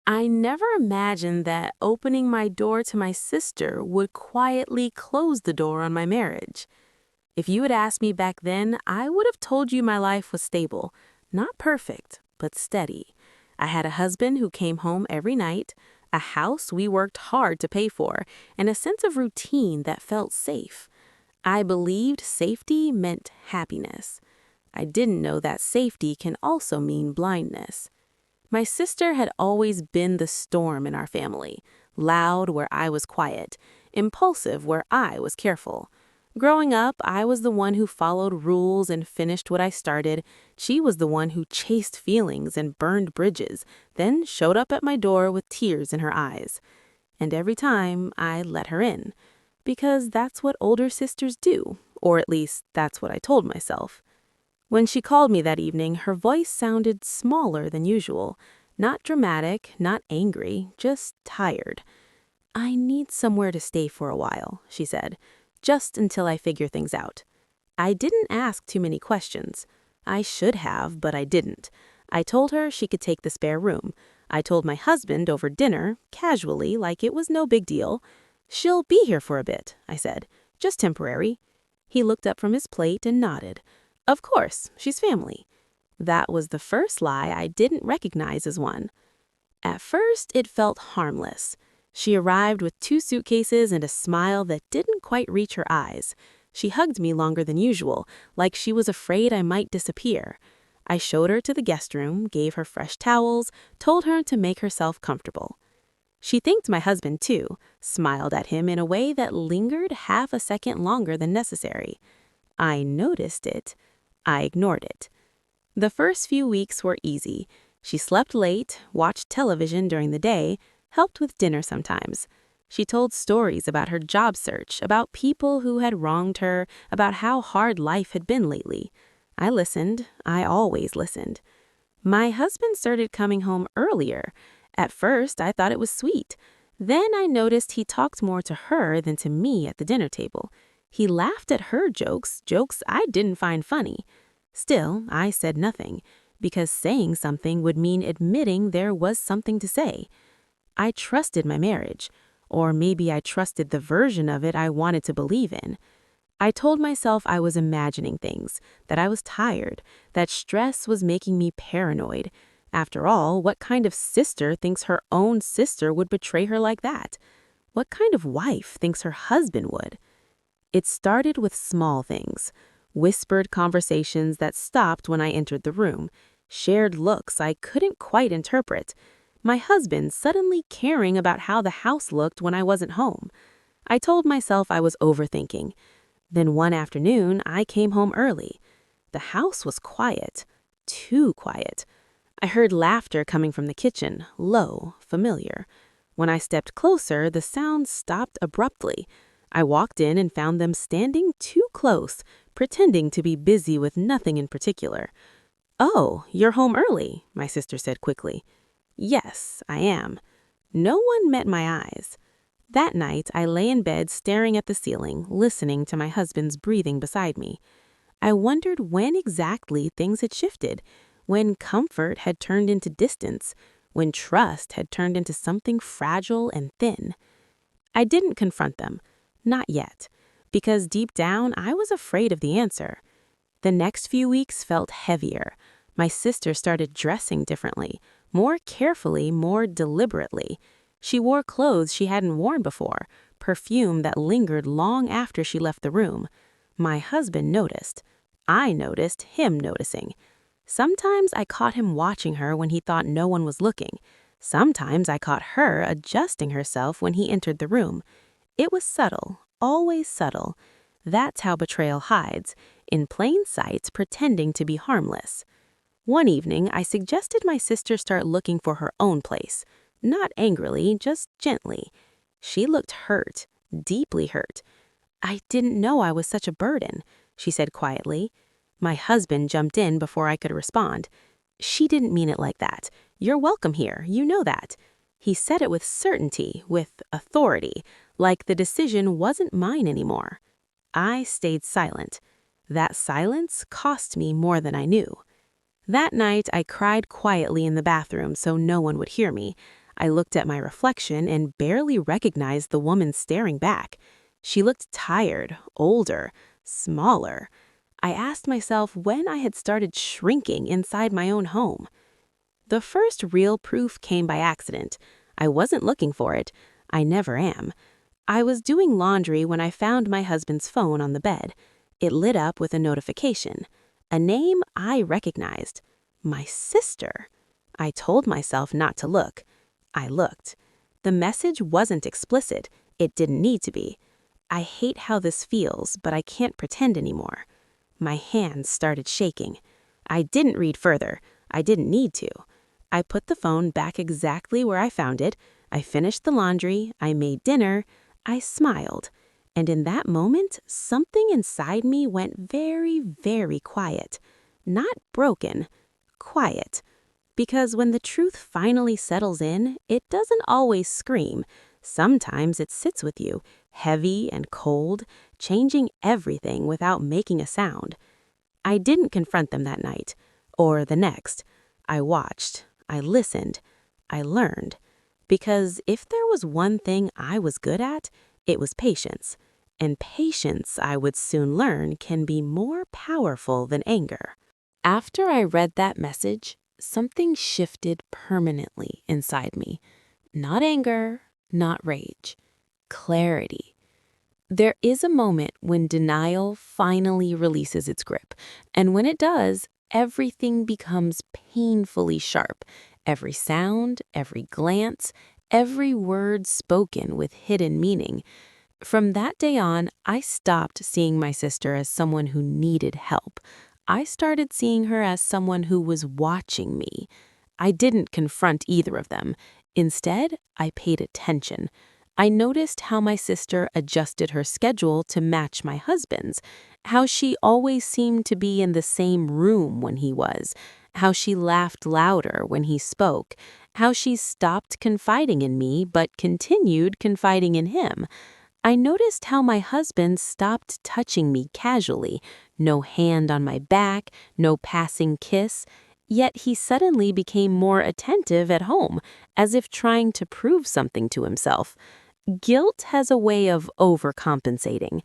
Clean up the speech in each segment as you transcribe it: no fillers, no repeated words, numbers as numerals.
I never imagined that opening my door to my sister would quietly close the door on my marriage. If you had asked me back then, I would have told you my life was stable, not perfect, but steady. I had a husband who came home every night, a house we worked hard to pay for, and a sense of routine that felt safe. I believed safety meant happiness. I didn't know that safety can also mean blindness. My sister had always been the storm in our family, loud where I was quiet, impulsive where I was careful. Growing up, I was the one who followed rules and finished what I started. She was the one who chased feelings and burned bridges, then showed up at my door with tears in her eyes. And every time, I let her in. Because that's what older sisters do, or at least that's what I told myself. When she called me that evening, her voice sounded smaller than usual. Not dramatic, not angry, just tired. "I need somewhere to stay for a while," she said, "just until I figure things out." I didn't ask too many questions. I should have, but I didn't. I told her she could take the spare room. I told my husband over dinner, casually, like it was no big deal. "She'll be here for a bit," I said, "just temporary." He looked up from his plate and nodded. Of course, she's family. That was the first lie I didn't recognize as one. At first, it felt harmless. She arrived with 2 suitcases and a smile that didn't quite reach her eyes. She hugged me longer than usual, like she was afraid I might disappear. I showed her to the guest room, gave her fresh towels, told her to make herself comfortable. She thanked my husband too, smiled at him in a way that lingered half a second longer than necessary. I noticed it. I ignored it. The first few weeks were easy. She slept late, watched television during the day, helped with dinner sometimes. She told stories about her job search, about people who had wronged her, about how hard life had been lately. I listened. I always listened. My husband started coming home earlier. At first, I thought it was sweet. Then I noticed he talked more to her than to me at the dinner table. He laughed at her jokes I didn't find funny. Still, I said nothing, because saying something would mean admitting there was something to say. I trusted my marriage, or maybe I trusted the version of it I wanted to believe in. I told myself I was imagining things, that I was tired, that stress was making me paranoid. After all, what kind of sister thinks her own sister would betray her like that? What kind of wife thinks her husband would? It started with small things. Whispered conversations that stopped when I entered the room. Shared looks I couldn't quite interpret. My husband suddenly caring about how the house looked when I wasn't home. I told myself I was overthinking. Then one afternoon, I came home early. The house was quiet. Too quiet. I heard laughter coming from the kitchen, low, familiar. When I stepped closer, the sound stopped abruptly. I walked in and found them standing too close, pretending to be busy with nothing in particular. "Oh, you're home early," my sister said quickly. "Yes, I am." No one met my eyes. That night, I lay in bed staring at the ceiling, listening to my husband's breathing beside me. I wondered when exactly things had shifted, when comfort had turned into distance, when trust had turned into something fragile and thin. I didn't confront them. Not yet, because deep down I was afraid of the answer. The next few weeks felt heavier. My sister started dressing differently, more carefully, more deliberately. She wore clothes she hadn't worn before, perfume that lingered long after she left the room. My husband noticed. I noticed him noticing. Sometimes I caught him watching her when he thought no one was looking. Sometimes I caught her adjusting herself when he entered the room. It was subtle, always subtle. That's how betrayal hides, in plain sight, pretending to be harmless. One evening, I suggested my sister start looking for her own place. Not angrily, just gently. She looked hurt, deeply hurt. "I didn't know I was such a burden," she said quietly. My husband jumped in before I could respond. "She didn't mean it like that. You're welcome here, you know that." He said it with certainty, with authority, like the decision wasn't mine anymore. I stayed silent. That silence cost me more than I knew. That night, I cried quietly in the bathroom so no one would hear me. I looked at my reflection and barely recognized the woman staring back. She looked tired, older, smaller. I asked myself when I had started shrinking inside my own home. The first real proof came by accident. I wasn't looking for it. I never am. I was doing laundry when I found my husband's phone on the bed. It lit up with a notification. A name I recognized. My sister. I told myself not to look. I looked. The message wasn't explicit. It didn't need to be. I hate how this feels, but I can't pretend anymore. My hands started shaking. I didn't read further. I didn't need to. I put the phone back exactly where I found it. I finished the laundry. I made dinner. I smiled. And in that moment, something inside me went very, very quiet. Not broken. Quiet. Because when the truth finally settles in, it doesn't always scream. Sometimes it sits with you, heavy and cold, changing everything without making a sound. I didn't confront them that night, or the next. I watched. I listened. I learned. Because if there was one thing I was good at, it was patience. And patience, I would soon learn, can be more powerful than anger. After I read that message, something shifted permanently inside me. Not anger, not rage. Clarity. There is a moment when denial finally releases its grip, and when it does, everything becomes painfully sharp. Every sound, every glance, every word spoken with hidden meaning. From that day on, I stopped seeing my sister as someone who needed help. I started seeing her as someone who was watching me. I didn't confront either of them. Instead, I paid attention. I noticed how my sister adjusted her schedule to match my husband's, how she always seemed to be in the same room when he was, how she laughed louder when he spoke, how she stopped confiding in me but continued confiding in him. I noticed how my husband stopped touching me casually, no hand on my back, no passing kiss, yet he suddenly became more attentive at home, as if trying to prove something to himself. Guilt has a way of overcompensating.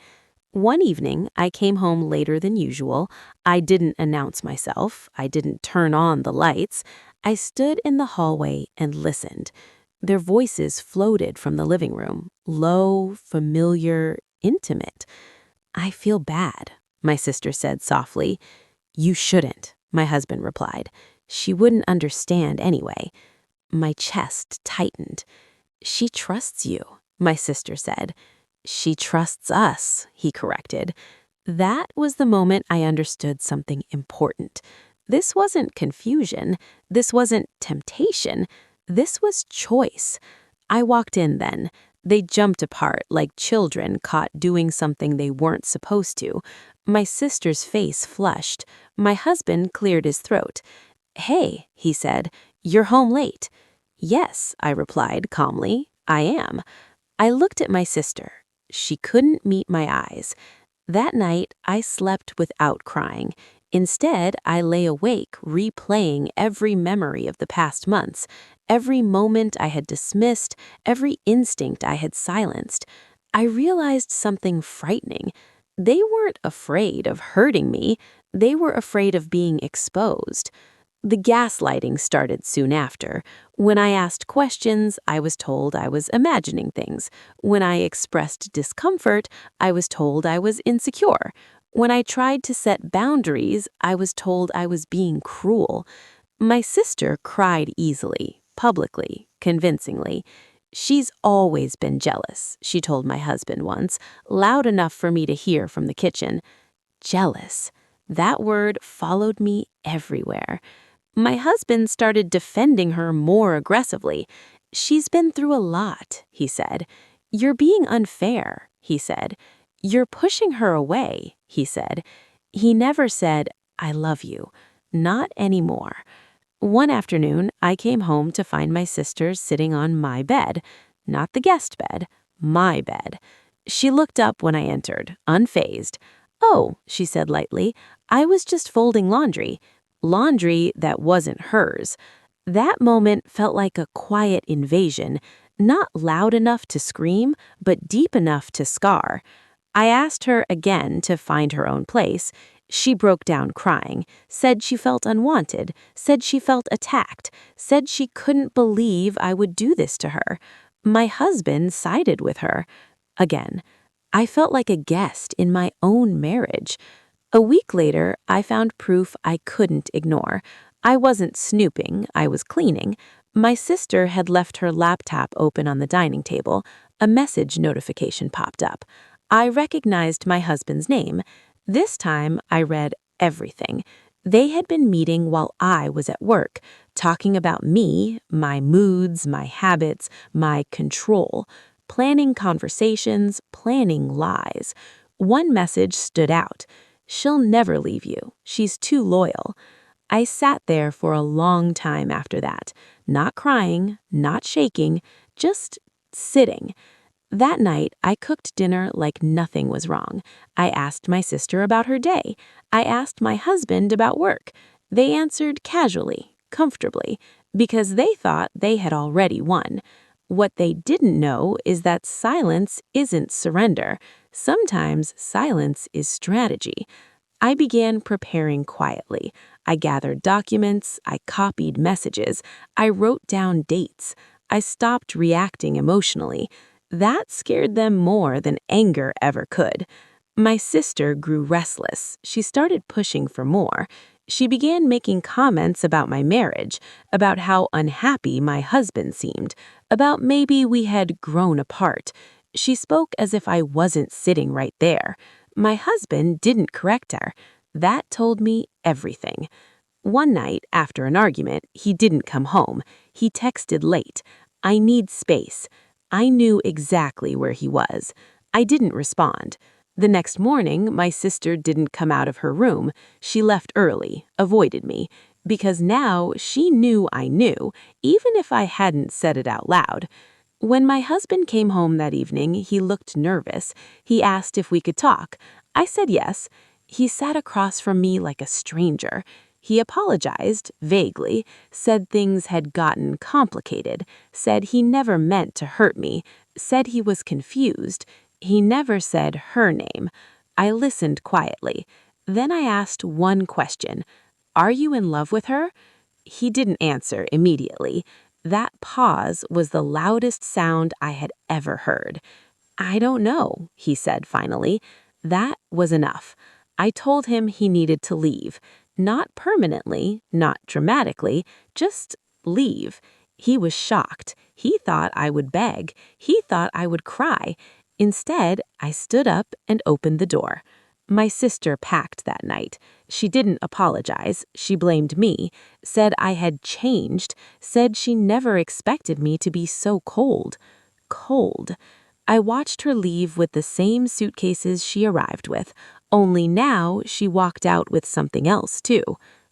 One evening, I came home later than usual. I didn't announce myself. I didn't turn on the lights. I stood in the hallway and listened. Their voices floated from the living room, low, familiar, intimate. "I feel bad," my sister said softly. "You shouldn't," my husband replied. "She wouldn't understand anyway." My chest tightened. "She trusts you," my sister said. "She trusts us," he corrected. That was the moment I understood something important. This wasn't confusion. This wasn't temptation. This was choice. I walked in then. They jumped apart like children caught doing something they weren't supposed to. My sister's face flushed. My husband cleared his throat. "Hey," he said, "you're home late." "Yes," I replied calmly, "I am." I looked at my sister. She couldn't meet my eyes. That night, I slept without crying. Instead, I lay awake replaying every memory of the past months, every moment I had dismissed, every instinct I had silenced. I realized something frightening. They weren't afraid of hurting me. They were afraid of being exposed. The gaslighting started soon after. When I asked questions, I was told I was imagining things. When I expressed discomfort, I was told I was insecure. When I tried to set boundaries, I was told I was being cruel. My sister cried easily, publicly, convincingly. "She's always been jealous," she told my husband once, loud enough for me to hear from the kitchen. Jealous. That word followed me everywhere. My husband started defending her more aggressively. "She's been through a lot," he said. "You're being unfair," he said. "You're pushing her away," he said. He never said, "I love you." Not anymore. One afternoon, I came home to find my sister sitting on my bed. Not the guest bed, my bed. She looked up when I entered, unfazed. "Oh," she said lightly, "I was just folding laundry." Laundry that wasn't hers. That moment felt like a quiet invasion, not loud enough to scream, but deep enough to scar. I asked her again to find her own place. She broke down crying, said she felt unwanted, said she felt attacked, said she couldn't believe I would do this to her. My husband sided with her. Again, I felt like a guest in my own marriage. A week later, I found proof I couldn't ignore. I wasn't snooping, I was cleaning. My sister had left her laptop open on the dining table. A message notification popped up. I recognized my husband's name. This time, I read everything. They had been meeting while I was at work, talking about me, my moods, my habits, my control, planning conversations, planning lies. One message stood out. She'll never leave you. She's too loyal. I sat there for a long time after that, not crying, not shaking, just sitting. That night, I cooked dinner like nothing was wrong. I asked my sister about her day. I asked my husband about work. They answered casually, comfortably, because they thought they had already won. What they didn't know is that silence isn't surrender. Sometimes silence is strategy. I began preparing quietly. I gathered documents, I copied messages, I wrote down dates. I stopped reacting emotionally. That scared them more than anger ever could. My sister grew restless. She started pushing for more. She began making comments about my marriage, about how unhappy my husband seemed, about maybe we had grown apart. She spoke as if I wasn't sitting right there. My husband didn't correct her. That told me everything. One night, after an argument, he didn't come home. He texted late. I need space. I knew exactly where he was. I didn't respond. The next morning, my sister didn't come out of her room. She left early, avoided me, because now she knew I knew, even if I hadn't said it out loud. When my husband came home that evening, he looked nervous. He asked if we could talk. I said yes. He sat across from me like a stranger. He apologized, vaguely, said things had gotten complicated, said he never meant to hurt me, said he was confused. He never said her name. I listened quietly. Then I asked one question. Are you in love with her? He didn't answer immediately. That pause was the loudest sound I had ever heard. I don't know, he said finally. That was enough. I told him he needed to leave. Not permanently, not dramatically, just leave. He was shocked. He thought I would beg. He thought I would cry. Instead, I stood up and opened the door. My sister packed that night. She didn't apologize. She blamed me, said I had changed, said she never expected me to be so cold. Cold. I watched her leave with the same suitcases she arrived with, only now she walked out with something else too,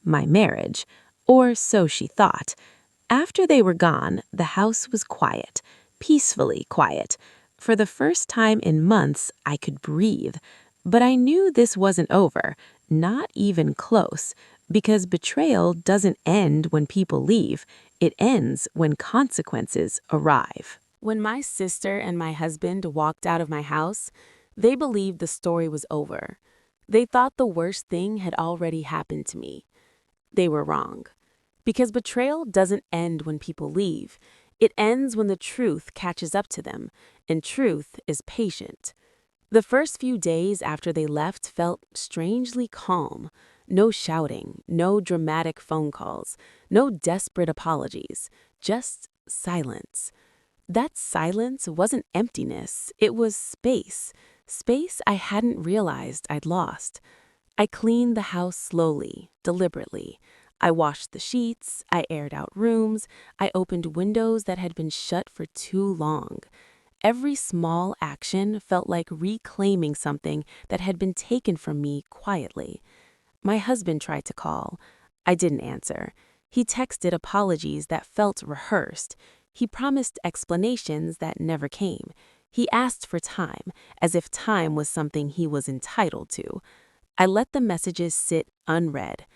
my marriage. Or so she thought. After they were gone, the house was quiet, peacefully quiet. For the first time in months, I could breathe. But I knew this wasn't over, not even close, because betrayal doesn't end when people leave. It ends when consequences arrive. When my sister and my husband walked out of my house, they believed the story was over. They thought the worst thing had already happened to me. They were wrong. Because betrayal doesn't end when people leave. It ends when the truth catches up to them, and truth is patient. The first few days after they left felt strangely calm. No shouting, no dramatic phone calls, no desperate apologies, just silence. That silence wasn't emptiness, it was space. Space I hadn't realized I'd lost. I cleaned the house slowly, deliberately. I washed the sheets, I aired out rooms, I opened windows that had been shut for too long. Every small action felt like reclaiming something that had been taken from me quietly. My husband tried to call. I didn't answer. He texted apologies that felt rehearsed. He promised explanations that never came. He asked for time, as if time was something he was entitled to. I let the messages sit unread.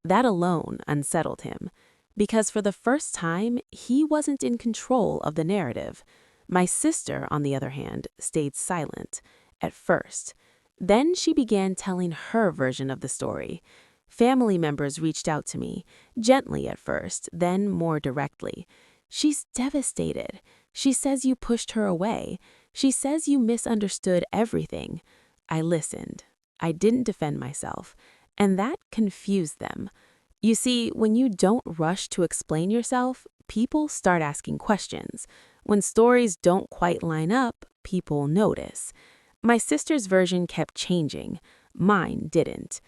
That alone unsettled him. Because for the first time, he wasn't in control of the narrative. My sister, on the other hand, stayed silent at first. Then she began telling her version of the story. Family members reached out to me, gently at first, then more directly. She's devastated. She says you pushed her away. She says you misunderstood everything. I listened. I didn't defend myself, and that confused them. You see, when you don't rush to explain yourself, people start asking questions. When stories don't quite line up, people notice. My sister's version kept changing. Mine didn't.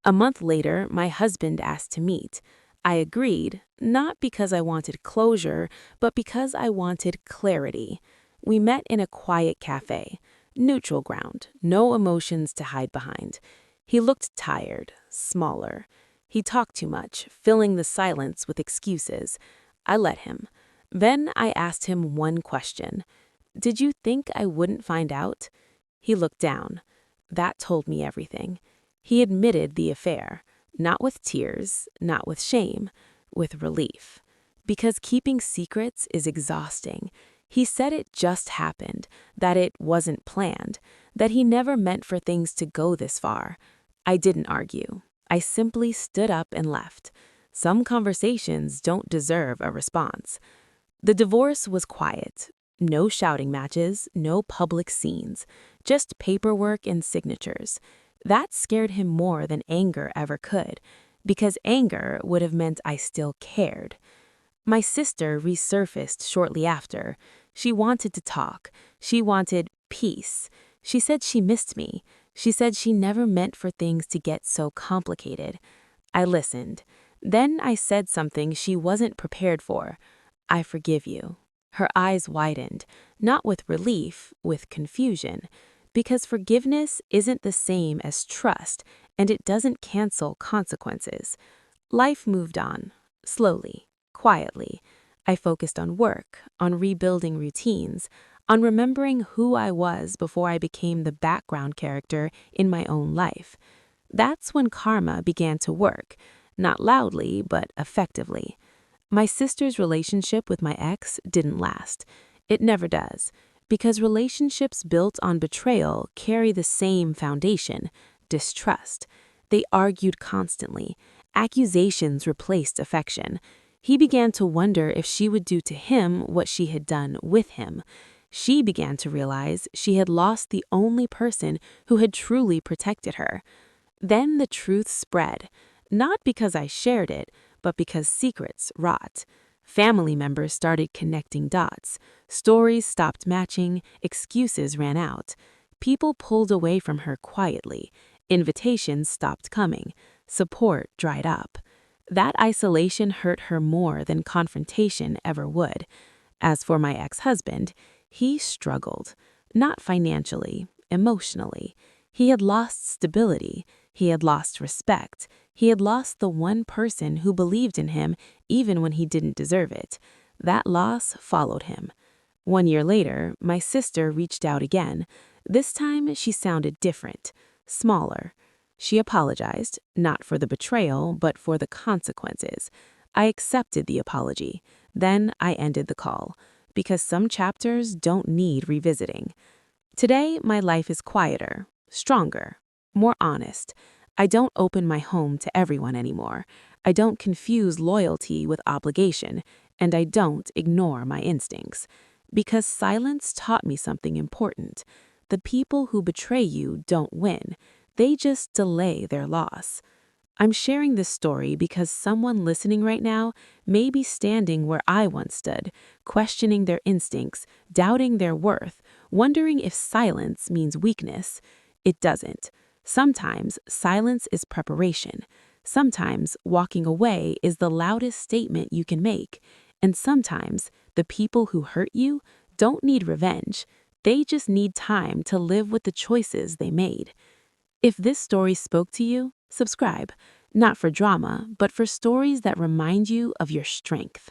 A month later, my husband asked to meet. I agreed, not because I wanted closure, but because I wanted clarity. We met in a quiet cafe. Neutral ground, no emotions to hide behind. He looked tired, smaller. He talked too much, filling the silence with excuses. I let him. Then I asked him one question. Did you think I wouldn't find out? He looked down. That told me everything. He admitted the affair, not with tears, not with shame, with relief. Because keeping secrets is exhausting. He said it just happened, that it wasn't planned, that he never meant for things to go this far. I didn't argue. I simply stood up and left. Some conversations don't deserve a response. The divorce was quiet. No shouting matches, no public scenes, just paperwork and signatures. That scared him more than anger ever could, because anger would have meant I still cared. My sister resurfaced shortly after. She wanted to talk. She wanted peace. She said she missed me. She said she never meant for things to get so complicated. I listened. Then I said something she wasn't prepared for. I forgive you. Her eyes widened, not with relief, with confusion. Because forgiveness isn't the same as trust, and it doesn't cancel consequences. Life moved on, slowly, quietly. I focused on work, on rebuilding routines, on remembering who I was before I became the background character in my own life. That's when karma began to work, not loudly, but effectively. My sister's relationship with my ex didn't last. It never does, because relationships built on betrayal carry the same foundation, distrust. They argued constantly. Accusations replaced affection. He began to wonder if she would do to him what she had done with him. She began to realize she had lost the only person who had truly protected her. Then the truth spread, not because I shared it, but because secrets rot. Family members started connecting dots. Stories stopped matching, excuses ran out. People pulled away from her quietly. Invitations stopped coming. Support dried up. That isolation hurt her more than confrontation ever would. As for my ex-husband, he struggled. Not financially, emotionally. He had lost stability. He had lost respect. He had lost the one person who believed in him even when he didn't deserve it. That loss followed him. 1 year later, my sister reached out again. This time, she sounded different, smaller. She apologized, not for the betrayal, but for the consequences. I accepted the apology. Then I ended the call, because some chapters don't need revisiting. Today, my life is quieter, stronger, more honest. I don't open my home to everyone anymore. I don't confuse loyalty with obligation, and I don't ignore my instincts. Because silence taught me something important. The people who betray you don't win. They just delay their loss. I'm sharing this story because someone listening right now may be standing where I once stood, questioning their instincts, doubting their worth, wondering if silence means weakness. It doesn't. Sometimes silence is preparation. Sometimes walking away is the loudest statement you can make. And sometimes the people who hurt you don't need revenge. They just need time to live with the choices they made. If this story spoke to you, subscribe, not for drama, but for stories that remind you of your strength.